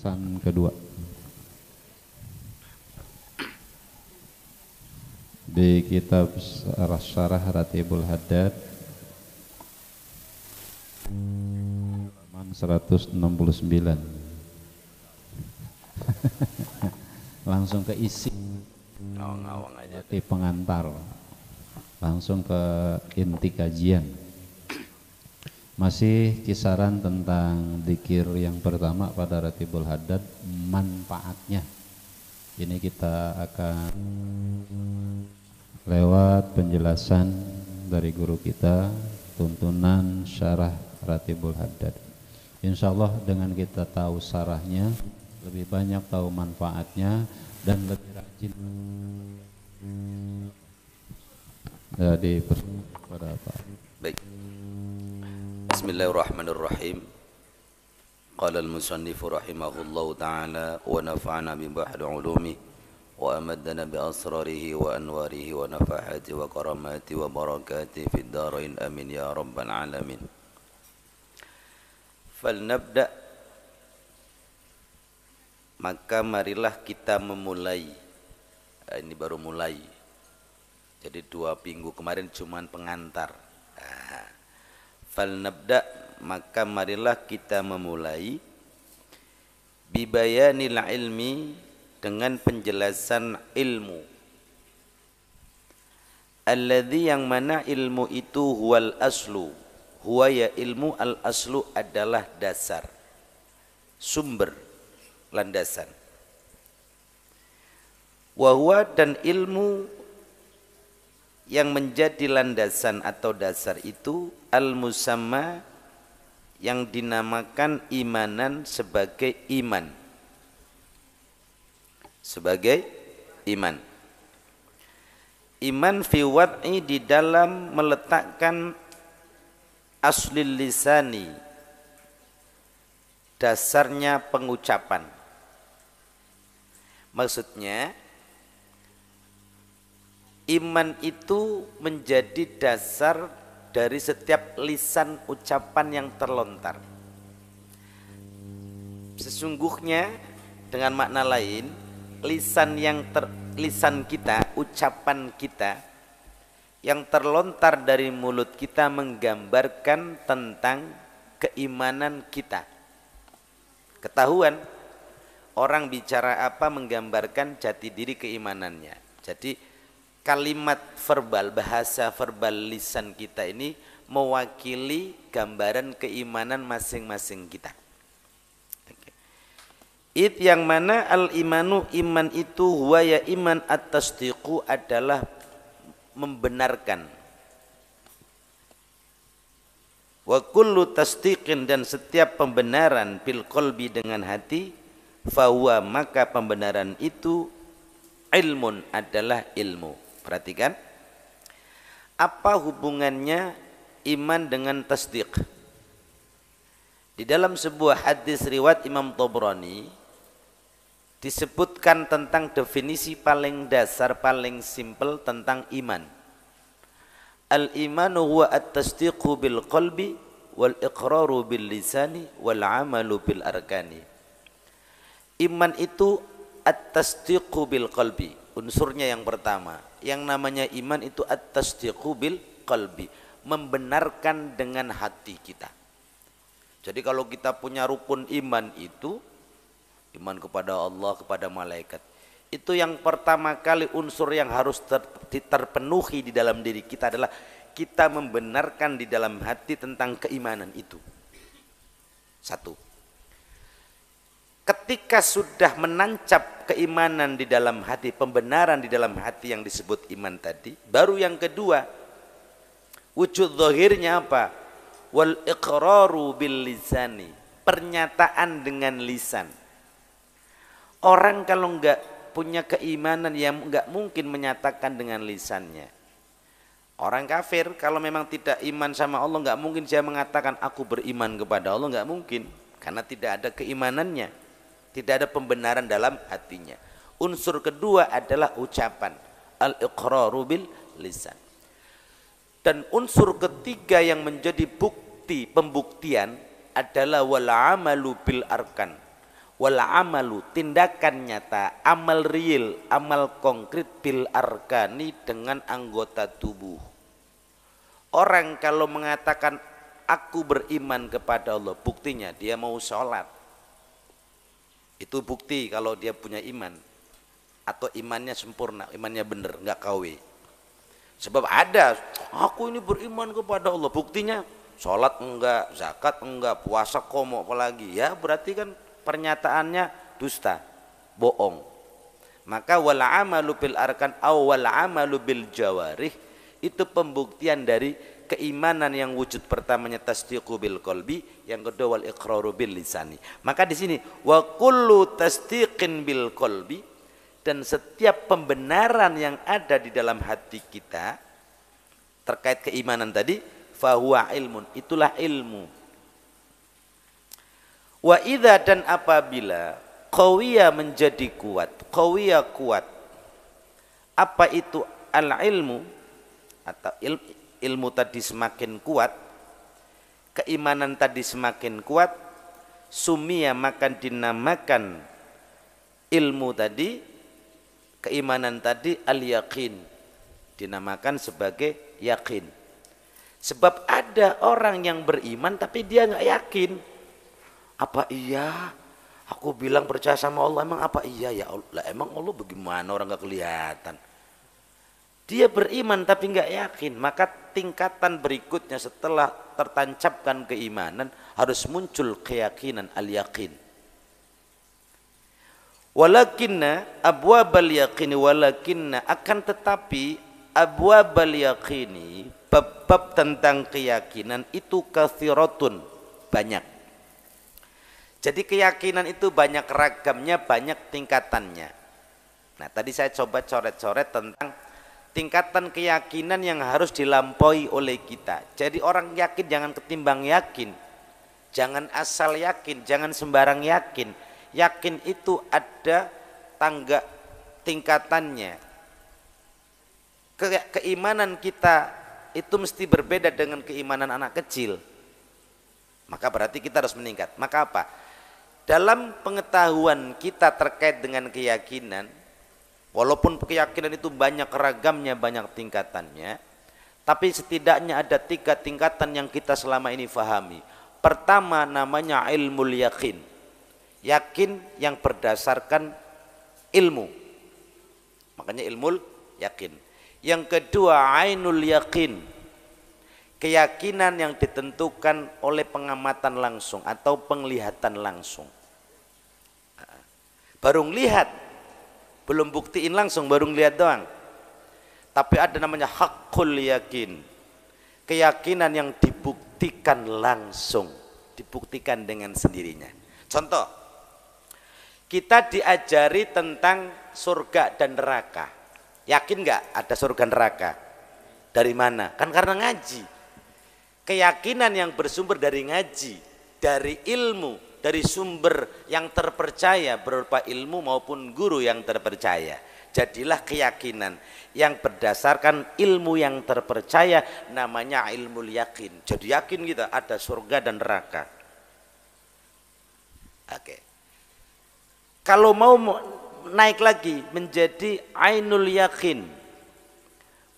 Pembahasan kedua di kitab Syarah Ratibul Haddad halaman 169. Langsung ke isi ngawang aja di pengantar, langsung ke inti kajian. Masih kisaran tentang dzikir yang pertama pada Ratibul Haddad, manfaatnya. Ini kita akan lewat penjelasan dari guru kita, tuntunan syarah Ratibul Haddad. Insya Allah dengan kita tahu syarahnya, lebih banyak tahu manfaatnya dan lebih rajin. Jadi pada apa? baik. Bismillahirrahmanirrahim. Qala al-musannifu rahimahullahu ta'ala wa nafa'ana bi bahri ulumi wa amaddana bi asrarihi wa anwarihi wa nafahati wa karamati wa barakati fid darain amin ya rabbal alamin. Falnabda, maka marilah kita memulai. Ini baru mulai. Jadi 2 minggu kemarin cuman pengantar. Falnabda, maka marilah kita memulai bibayanil ilmi, dengan penjelasan ilmu. Alladzi, yang mana ilmu itu huwal aslu, huwa ya ilmu, al aslu adalah dasar, sumber, landasan. Wa huwa, dan ilmu yang menjadi landasan atau dasar itu al-musamma, yang dinamakan imanan, sebagai iman. Sebagai iman. Iman fi wad'i, di dalam meletakkan aslil lisani, dasarnya pengucapan. Maksudnya iman itu menjadi dasar dari setiap lisan ucapan yang terlontar. Sesungguhnya dengan makna lain, lisan kita, ucapan kita yang terlontar dari mulut kita menggambarkan tentang keimanan kita. Ketahuan orang bicara apa menggambarkan jati diri keimanannya. Jadi kalimat verbal, bahasa verbal lisan kita ini mewakili gambaran keimanan masing-masing kita. It, yang mana al-imanu, iman itu huwa ya iman at-tasdiqu, adalah membenarkan. Wa kullu tasdiqin, dan setiap pembenaran bil qalbi, dengan hati, fahuwa, maka pembenaran itu ilmun, adalah ilmu. Perhatikan apa hubungannya iman dengan tasdiq. Di dalam sebuah hadis riwayat Imam Tabrani disebutkan tentang definisi paling dasar, paling simpel tentang iman. Al-imanu huwa at-tasdiqu bil qalbi wal iqraru bil lisani wal amalu bil arkani. Iman itu at-tasdiqu bil qalbi, unsurnya yang pertama. Yang namanya iman itu at-tasdiqu bil qalbi, membenarkan dengan hati kita. Jadi kalau kita punya rukun iman itu, iman kepada Allah, kepada malaikat, itu yang pertama kali unsur yang harus terpenuhi di dalam diri kita adalah kita membenarkan di dalam hati tentang keimanan itu. Satu. Ketika sudah menancap keimanan di dalam hati, pembenaran di dalam hati yang disebut iman tadi, baru yang kedua, wujud zahirnya apa? Wal iqraru bil lisani, pernyataan dengan lisan. Orang kalau enggak punya keimanan, yang enggak mungkin menyatakan dengan lisannya. Orang kafir kalau memang tidak iman sama Allah, enggak mungkin dia mengatakan aku beriman kepada Allah, enggak mungkin, karena tidak ada keimanannya. Tidak ada pembenaran dalam hatinya. Unsur kedua adalah ucapan, al-iqraru bil lisan. Dan unsur ketiga yang menjadi bukti, pembuktian adalah wal amalu bil arkan. wal amalu tindakan nyata, amal real, amal konkret bil arkani dengan anggota tubuh. Orang kalau mengatakan aku beriman kepada Allah, buktinya dia mau sholat, itu bukti kalau dia punya iman atau imannya sempurna, imannya benar, nggak KW. Sebab ada, aku ini beriman kepada Allah, buktinya sholat enggak, zakat enggak, puasa komo apalagi, ya berarti kan pernyataannya dusta, bohong. Maka wal amalu bil arkan aw wal amalu bil jawarih itu pembuktian dari keimanan yang wujud pertamanya tasdiqu bil qalbi, yang kedua wal iqraru bil lisani. Maka di sini wa kullu tasdiqin bil qalbi, dan setiap pembenaran yang ada di dalam hati kita terkait keimanan tadi, fahuwa ilmun, itulah ilmu. Wa idza, dan apabila qawiya menjadi kuat, qawiya kuat, apa itu al ilmu atau ilmu tadi semakin kuat, keimanan tadi semakin kuat, sumia maka dinamakan ilmu tadi, keimanan tadi al-yaqin, dinamakan sebagai yakin. Sebab ada orang yang beriman tapi dia nggak yakin. Apa iya aku bilang percaya sama Allah, emang apa iya ya Allah, emang Allah bagaimana orang nggak kelihatan. Dia beriman tapi nggak yakin, maka tingkatan berikutnya setelah tertancapkan keimanan harus muncul keyakinan al-yaqin. Walakinna abwabal yaqini, walakinna akan tetapi abwabal yaqini, bab-bab tentang keyakinan itu kathiratun, banyak. Jadi keyakinan itu banyak ragamnya, banyak tingkatannya. Nah tadi saya coba coret-coret tentang tingkatan keyakinan yang harus dilampaui oleh kita. Jadi orang yakin jangan ketimbang yakin, jangan asal yakin, jangan sembarang yakin. Yakin itu ada tangga tingkatannya. Keimanan kita itu mesti berbeda dengan keimanan anak kecil. Maka berarti kita harus meningkat. Maka apa? Dalam pengetahuan kita terkait dengan keyakinan, walaupun keyakinan itu banyak ragamnya, banyak tingkatannya, tapi setidaknya ada 3 tingkatan yang kita selama ini fahami. Pertama namanya ilmul yakin, yakin yang berdasarkan ilmu, makanya ilmul yakin. Yang kedua ainul yakin, keyakinan yang ditentukan oleh pengamatan langsung atau penglihatan langsung. Baru lihat, belum buktiin langsung, baru lihat doang. Tapi ada namanya hakul yakin, keyakinan yang dibuktikan langsung, dibuktikan dengan sendirinya. Contoh, kita diajari tentang surga dan neraka. Yakin nggak ada surga neraka? Dari mana? Kan karena ngaji. Keyakinan yang bersumber dari ngaji, dari ilmu, dari sumber yang terpercaya berupa ilmu maupun guru yang terpercaya. Jadilah keyakinan yang berdasarkan ilmu yang terpercaya, namanya ilmu yakin. Jadi yakin kita ada surga dan neraka. Oke. Kalau mau naik lagi menjadi ainul yakin,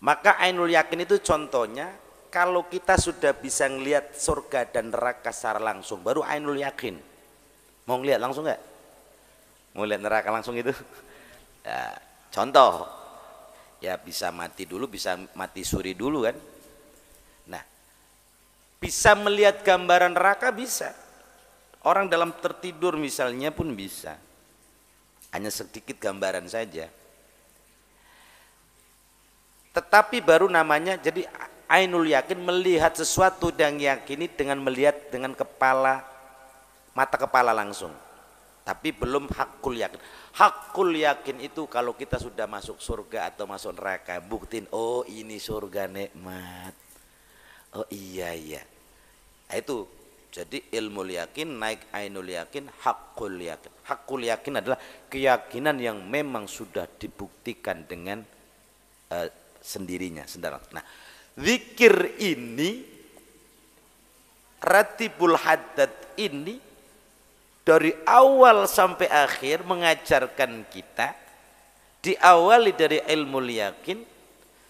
maka ainul yakin itu contohnya kalau kita sudah bisa ngelihat surga dan neraka secara langsung, baru ainul yakin. Mau ngelihat langsung nggak? Mau lihat neraka langsung itu? Ya, contoh, ya bisa mati dulu, bisa mati suri dulu kan. Nah, bisa melihat gambaran neraka bisa. Orang dalam tertidur misalnya pun bisa. Hanya sedikit gambaran saja. Tetapi baru namanya jadi ainul yakin, melihat sesuatu dan yakini dengan melihat dengan mata kepala langsung. Tapi belum hakul yakin. Hakul yakin itu kalau kita sudah masuk surga atau masuk neraka, buktiin oh ini surga nikmat. Oh iya. Nah, itu jadi ilmu yakin naik ainul yakin, hakul yakin. Hakul yakin adalah keyakinan yang memang sudah dibuktikan dengan sendirinya. Nah, zikir ini, ratibul haddad ini dari awal sampai akhir mengajarkan kita, diawali dari ilmu yakin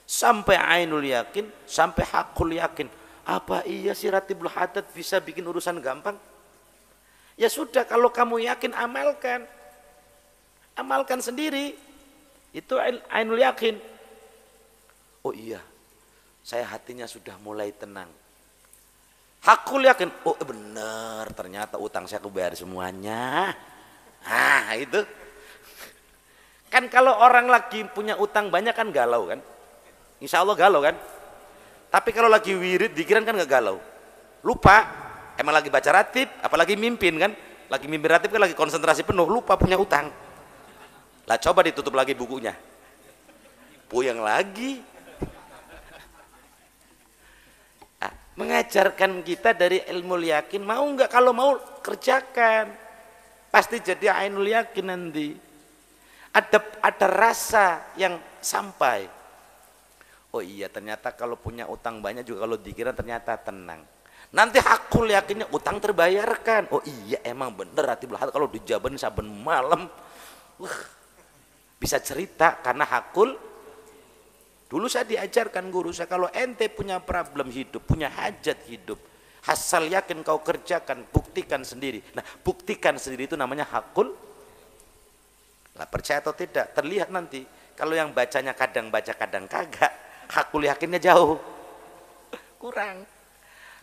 sampai ainul yakin sampai hakul yakin. Apa iya sih Ratibul Haddad bisa bikin urusan gampang? Ya sudah, kalau kamu yakin amalkan, amalkan sendiri, itu ainul yakin. Oh iya, saya hatinya sudah mulai tenang. Hakul yakin, oh benar, ternyata utang saya kebayar semuanya. Ah itu kan, kalau orang lagi punya utang banyak kan galau kan, insya Allah galau kan. Tapi kalau lagi wirid dikiran kan nggak galau, lupa, emang lagi baca ratib, apalagi mimpin kan, lagi mimpin ratib kan lagi konsentrasi penuh, lupa punya utang. Lah coba ditutup lagi bukunya, puyeng lagi. Mengajarkan kita dari ilmu yakin, mau nggak? Kalau mau kerjakan, pasti jadi ainul yakin nanti. Ada rasa yang sampai. Oh iya, ternyata kalau punya utang banyak juga kalau dikira ternyata tenang. Nanti hakul yakinnya utang terbayarkan. Oh iya, emang bener Ratibul Haddad kalau dijabarin saben malam, bisa cerita karena hakul. Dulu saya diajarkan guru saya, kalau ente punya problem hidup, punya hajat hidup, asal yakin kau kerjakan, buktikan sendiri. Nah, buktikan sendiri itu namanya hakul. Lah percaya atau tidak, terlihat nanti. Kalau yang bacanya kadang baca kadang kagak, hakul yakinnya jauh, kurang.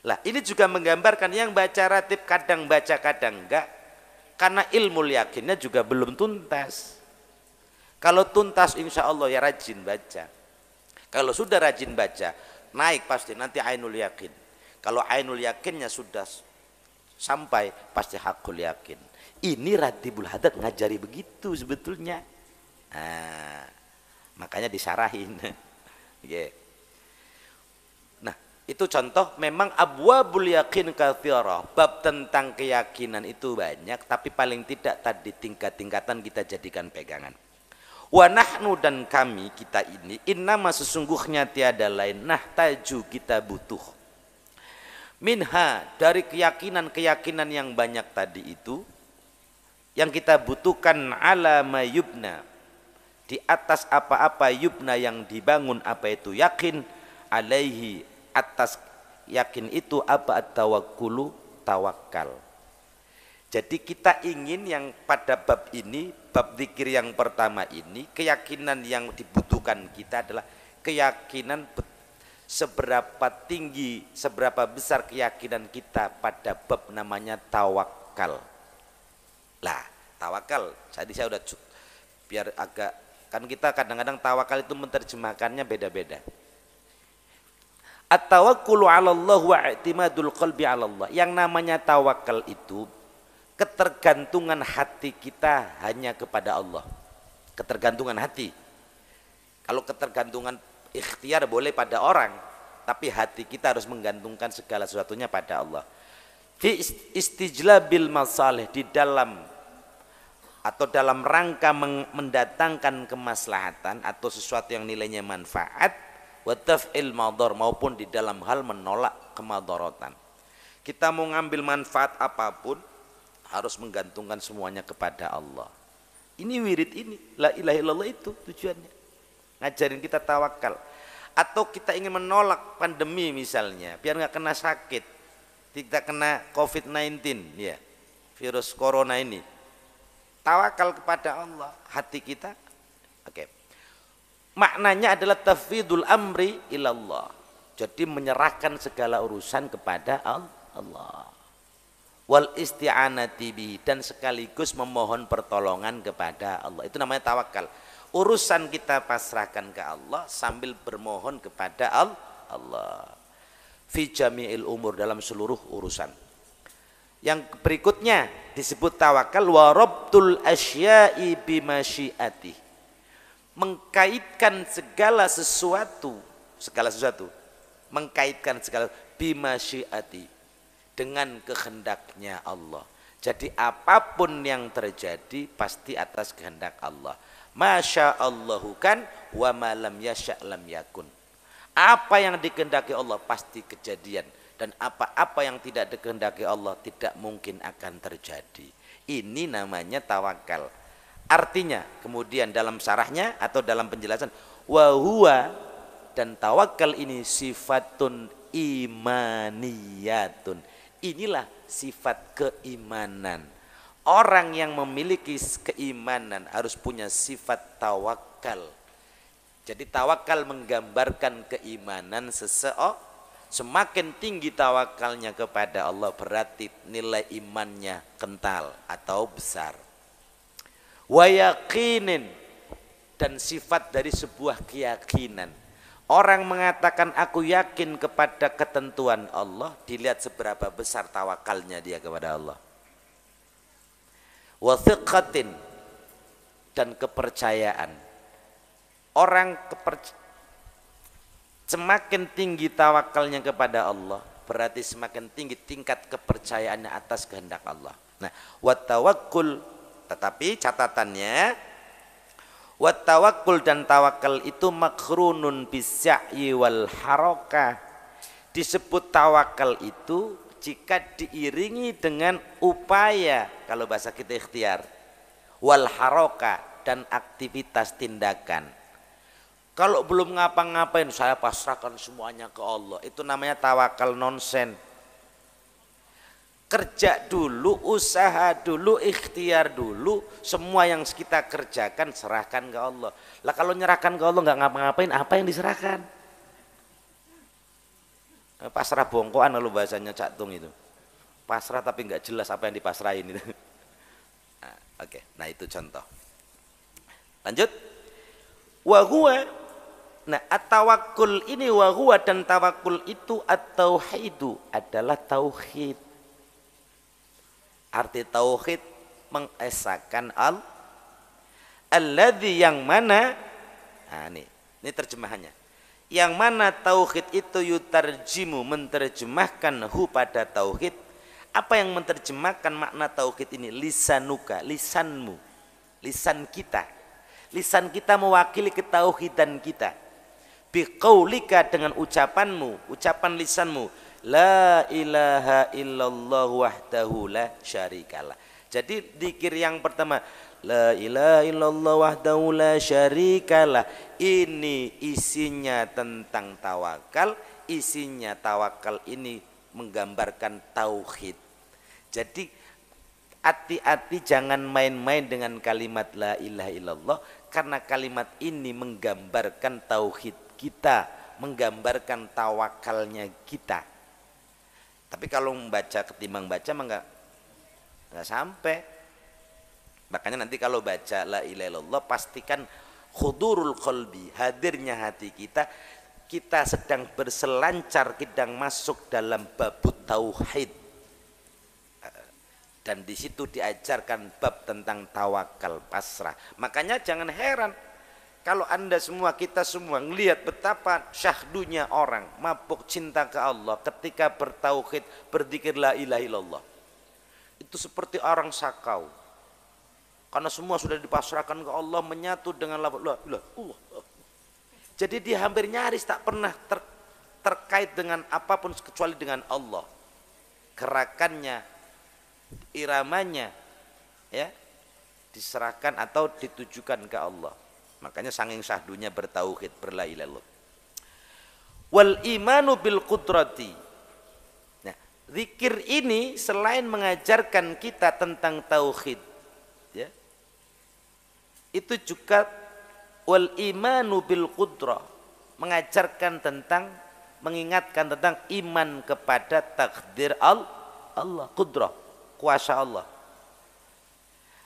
Lah ini juga menggambarkan yang baca ratib kadang baca kadang enggak, karena ilmu yakinnya juga belum tuntas. Kalau tuntas insya Allah ya rajin baca. Kalau sudah rajin baca, naik pasti nanti ainul yakin. Kalau ainul yakinnya sudah sampai, pasti hakul yakin. Ini Ratibul Haddad ngajari begitu sebetulnya. Nah, makanya disarahin. Yeah. Nah, itu contoh memang abwabul yakin katsirah. Bab tentang keyakinan itu banyak, tapi paling tidak tadi tingkat-tingkatan kita jadikan pegangan. Wa nahnu, dan kami, kita ini, innama sesungguhnya tiada lain, nahtaju, kita butuh, minha, dari keyakinan-keyakinan yang banyak tadi itu, yang kita butuhkan, ala ma yubna, di atas apa-apa, yubna yang dibangun, apa itu yakin, alaihi, atas yakin itu apa, at-tawakkulu, tawakal. Jadi kita ingin yang pada bab ini, bab zikir yang pertama ini, keyakinan yang dibutuhkan kita adalah keyakinan seberapa tinggi, seberapa besar keyakinan kita pada bab namanya tawakal. Lah, tawakal, tadi saya udah biar agak, kan kita kadang-kadang tawakal itu menerjemahkannya beda-beda. At-tawakkulu 'ala Allah wa i'timadul qalbi 'ala Allah. Yang namanya tawakal itu ketergantungan hati kita hanya kepada Allah. Ketergantungan hati. Kalau ketergantungan ikhtiar boleh pada orang, tapi hati kita harus menggantungkan segala sesuatunya pada Allah. Fi istijlabil masalih, di dalam atau dalam rangka mendatangkan kemaslahatan atau sesuatu yang nilainya manfaat, wa taf'il madhar, maupun di dalam hal menolak kemadharatan. Kita mau ngambil manfaat apapun harus menggantungkan semuanya kepada Allah. Ini wirid ini, la ilaha illallah, itu tujuannya. Ngajarin kita tawakal. Atau kita ingin menolak pandemi misalnya, biar nggak kena sakit, tidak kena COVID-19 ya, virus corona ini. Tawakal kepada Allah, hati kita. Oke. Maknanya adalah tafwidul amri ilallah. Jadi menyerahkan segala urusan kepada Allah. Wal isti'anati bihi, dan sekaligus memohon pertolongan kepada Allah. Itu namanya tawakal. Urusan kita pasrahkan ke Allah sambil bermohon kepada Allah. Fi jami'il umur, dalam seluruh urusan. Yang berikutnya disebut tawakal, wa rabtul asya'i bimasyiati. Mengkaitkan segala sesuatu, mengkaitkan segala bimasyiati, dengan kehendaknya Allah. Jadi apapun yang terjadi pasti atas kehendak Allah. Masya Allahu kan, wa ma lam yasha' lam yakun. Apa yang dikehendaki Allah pasti kejadian, dan apa-apa yang tidak dikehendaki Allah tidak mungkin akan terjadi. Ini namanya tawakal. Artinya kemudian dalam syarahnya atau dalam penjelasan, wa huwa, dan tawakal ini sifatun imaniyatun. Inilah sifat keimanan. Orang yang memiliki keimanan harus punya sifat tawakal. Jadi tawakal menggambarkan keimanan seseorang. Semakin tinggi tawakalnya kepada Allah berarti nilai imannya kental atau besar. Wa yaqinin, dan sifat dari sebuah keyakinan. Orang mengatakan aku yakin kepada ketentuan Allah, dilihat seberapa besar tawakalnya dia kepada Allah. Wa thiqatin, dan kepercayaan. Orang semakin tinggi tawakalnya kepada Allah, berarti semakin tinggi tingkat kepercayaannya atas kehendak Allah. Nah, wa tawakkul, tetapi catatannya, wa tawakkul dan tawakal itu makrunun bisya'i wal harakah. Disebut tawakal itu jika diiringi dengan upaya, kalau bahasa kita ikhtiar, wal harakah, dan aktivitas tindakan. Kalau belum ngapa-ngapain saya pasrahkan semuanya ke Allah, itu namanya tawakal nonsen. Kerja dulu, usaha dulu, ikhtiar dulu, semua yang kita kerjakan serahkan ke Allah. Lah kalau nyerahkan ke Allah nggak ngapa-ngapain, apa yang diserahkan? Pasrah bongkoan kalau bahasanya Cak Tung itu. Pasrah tapi nggak jelas apa yang dipasrahin itu. Nah, oke. Nah itu contoh. Lanjut. Wa huwa. Nah, at-tawakkul ini, wa huwa, dan tawakkul itu at-tauhidu, adalah tauhid. Arti tauhid mengesahkan alladzi, yang mana, nah ini terjemahannya. Yang mana tauhid itu yutarjimu, menerjemahkan hu pada tauhid. Apa yang menerjemahkan makna tauhid ini? Lisanuka, lisanmu, lisan kita. Lisan kita mewakili ketauhidan kita. Biqaulika, dengan ucapanmu, ucapan lisanmu, la ilaha illallah wahdahu la syarikalah. Jadi dzikir yang pertama, la ilaha illallah wahdahu la syarikalah, ini isinya tentang tawakal. Isinya tawakal ini menggambarkan tauhid. Jadi hati-hati jangan main-main dengan kalimat la ilaha illallah, karena kalimat ini menggambarkan tauhid kita, menggambarkan tawakalnya kita. Tapi kalau membaca ketimbang baca mah enggak sampai. Makanya nanti kalau baca la ilaha illallah pastikan khudurul qalbi, hadirnya hati kita. Kita sedang berselancar, sedang masuk dalam babut tauhid. Dan di situ diajarkan bab tentang tawakal, pasrah. Makanya jangan heran kalau Anda semua, kita semua melihat betapa syahdunya orang mabuk cinta ke Allah ketika bertauhid, berzikir la ilaha illallah. Itu seperti orang sakau. Karena semua sudah dipasrahkan ke Allah, menyatu dengan la ilaha illallah. Jadi dia hampir nyaris tak pernah terkait dengan apapun kecuali dengan Allah. Gerakannya, iramanya, ya, diserahkan atau ditujukan ke Allah. Makanya saking syahdunya bertauhid, berla ilaha illallah. Wal imanu bil qudrati. Nah, zikir ini selain mengajarkan kita tentang tauhid, ya, itu juga wal imanu bil qudrah, mengajarkan tentang, mengingatkan tentang iman kepada takdir Allah, qudrah, kuasa Allah.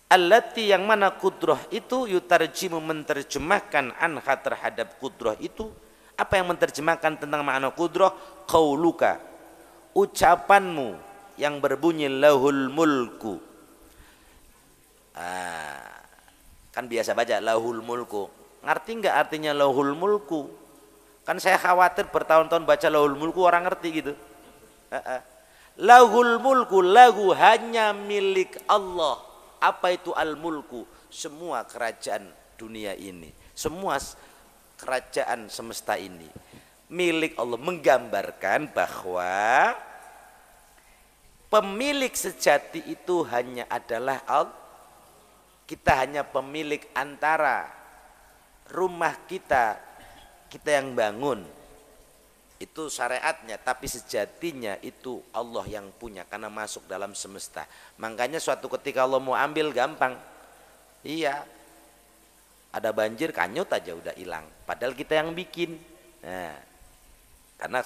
Allati, yang mana kudrah itu yutarjimu, menerjemahkan anha, terhadap kudrah itu. Apa yang menerjemahkan tentang makna kudrah? Qauluka, ucapanmu yang berbunyi lahul mulku. Kan biasa baca lahul mulku. Ngerti enggak artinya lahul mulku? Kan saya khawatir bertahun-tahun baca lahul mulku orang ngerti gitu. Lahul mulku, lahu hanya milik Allah. Apa itu al-mulku? Semua kerajaan dunia ini, semua kerajaan semesta ini milik Allah, menggambarkan bahwa Pemilik sejati itu hanya adalah Allah. Kita hanya pemilik antara rumah kita yang bangun, itu syariatnya, tapi sejatinya itu Allah yang punya karena masuk dalam semesta. Makanya suatu ketika Allah mau ambil gampang. Iya, ada banjir kanyut aja udah hilang, padahal kita yang bikin. Nah, karena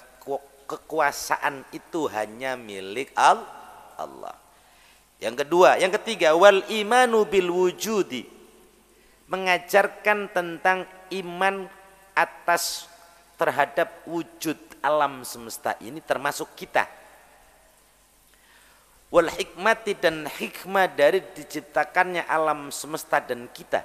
kekuasaan itu hanya milik Allah. Yang kedua, yang ketiga, wal imanu bil wujudi, mengajarkan tentang iman atas terhadap wujud alam semesta ini termasuk kita. Wal hikmati, dan hikmah dari diciptakannya alam semesta dan kita.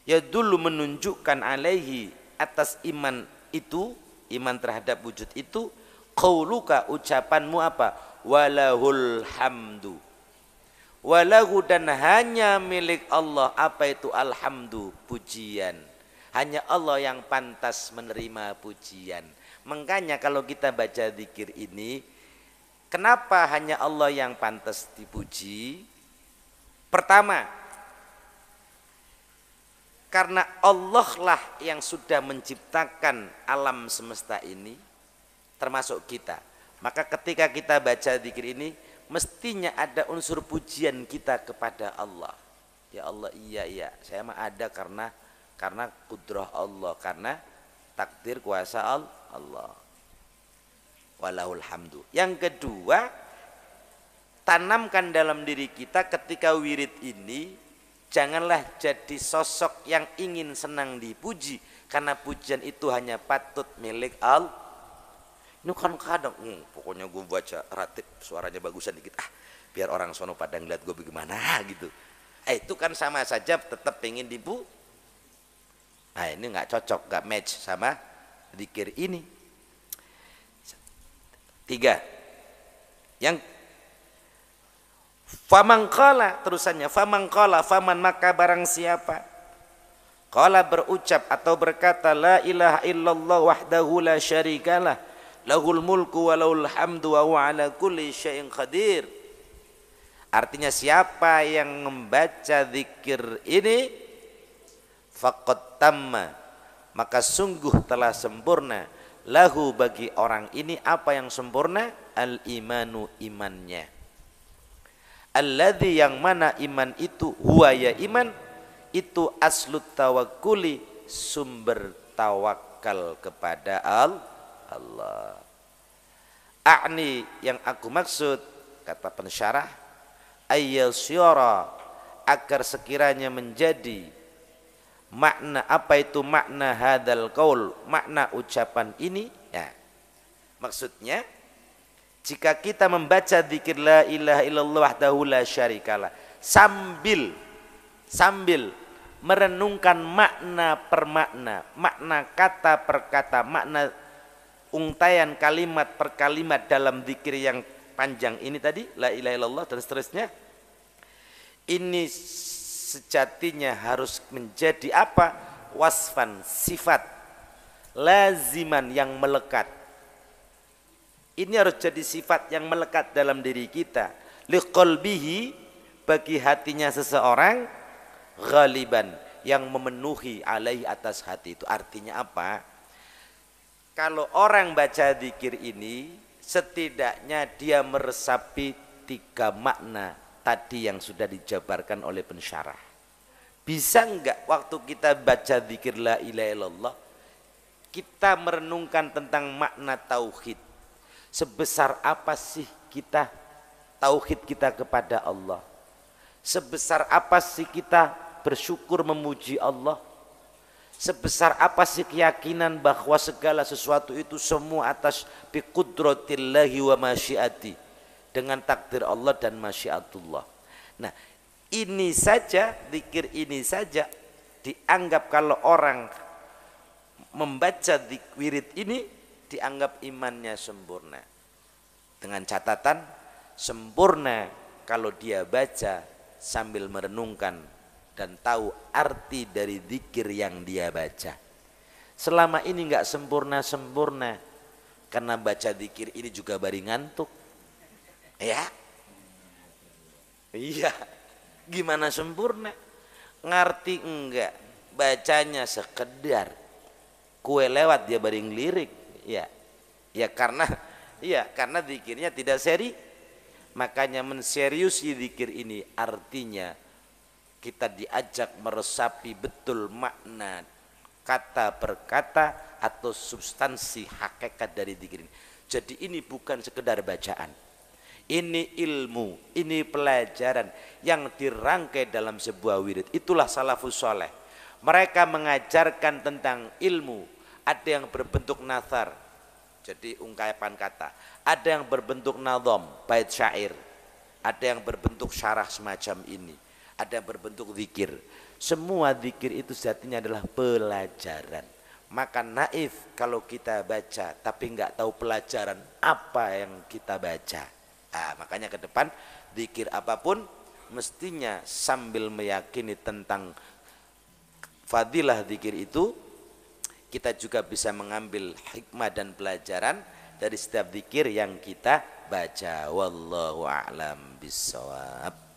Ya dulu menunjukkan alaihi, atas iman itu, iman terhadap wujud itu, qauluka, ucapanmu apa? Walahul hamdu. Walahu, dan hanya milik Allah. Apa itu alhamdu? Pujian. Hanya Allah yang pantas menerima pujian. Makanya kalau kita baca zikir ini, kenapa hanya Allah yang pantas dipuji? Pertama, karena Allah lah yang sudah menciptakan alam semesta ini, termasuk kita. Maka ketika kita baca zikir ini, mestinya ada unsur pujian kita kepada Allah. Ya Allah, iya, saya mah ada karena kudrah Allah, karena takdir kuasa Allah. Walahul hamdu. Yang kedua, tanamkan dalam diri kita ketika wirid ini, janganlah jadi sosok yang ingin senang dipuji, karena pujian itu hanya patut milik Allah. Ini kan kadang, pokoknya gue baca ratib suaranya bagusan dikit, biar orang sono pada ngeliat gue bagaimana gitu. Itu kan sama saja tetap pengen dipu. Nah ini nggak cocok, nggak match sama zikir ini. 3. Yang famangkala, terusannya famangkala, faman, maka barang siapa qala, berucap atau berkata, la ilaha illallah wahdahu la syarikalah, lahul mulku wa lahul hamdu wa huwa ala kulli syai'in qadir. Artinya siapa yang membaca zikir ini, faqad tamma, maka sungguh telah sempurna, lahu, bagi orang ini apa yang sempurna, al imanu, imannya. Alladzi, yang mana iman itu, huwa, ya iman itu, aslut tawakkuli, sumber tawakal kepada Allah. A'ni, yang aku maksud, kata pensyarah, ayyasyara, agar sekiranya menjadi makna, apa itu makna hadal qaul, makna ucapan ini ya. Maksudnya jika kita membaca zikir la ilaha illallah wahdahu la syarikalah, sambil merenungkan makna per makna, makna kata per kata, makna untaian kalimat per kalimat dalam zikir yang panjang ini tadi, la ilaha illallah dan seterusnya, ini sejatinya harus menjadi apa? Wasfan, sifat laziman, yang melekat. Ini harus jadi sifat yang melekat dalam diri kita. Liqalbihi, bagi hatinya seseorang, ghaliban, yang memenuhi alaihi, atas hati itu. Artinya apa? Kalau orang baca zikir ini, setidaknya dia meresapi 3 makna tadi yang sudah dijabarkan oleh pensyarah. Bisa enggak waktu kita baca zikir la ilaha illallah, kita merenungkan tentang makna tauhid? Sebesar apa sih kita tauhid kita kepada Allah? Sebesar apa sih kita bersyukur memuji Allah? Sebesar apa sih keyakinan bahwa segala sesuatu itu semua atas biqudratillahi wa masyiati, dengan takdir Allah dan masyiatullah. Nah, ini saja, zikir ini saja dianggap, kalau orang membaca wirid ini, dianggap imannya sempurna. Dengan catatan, sempurna kalau dia baca sambil merenungkan dan tahu arti dari zikir yang dia baca. Selama ini enggak sempurna-sempurna, karena baca zikir ini juga bari ngantuk. Ya. Iya. Gimana sempurna? Ngerti enggak? Bacanya sekedar kue lewat dia baring lirik. Ya. Ya karena zikirnya tidak seri. Makanya menseriusi zikir ini artinya kita diajak meresapi betul makna kata per kata atau substansi hakikat dari zikir ini. Jadi ini bukan sekedar bacaan. Ini ilmu, ini pelajaran yang dirangkai dalam sebuah wirid. Itulah salafus soleh. Mereka mengajarkan tentang ilmu. Ada yang berbentuk nathar, jadi ungkapan kata. Ada yang berbentuk nadham, bait syair. Ada yang berbentuk syarah semacam ini. Ada yang berbentuk zikir. Semua zikir itu sejatinya adalah pelajaran. Maka naif kalau kita baca tapi nggak tahu pelajaran apa yang kita baca. Makanya ke depan zikir apapun mestinya sambil meyakini tentang fadilah zikir itu, kita juga bisa mengambil hikmah dan pelajaran dari setiap zikir yang kita baca. Wallahu a'lam bishawab.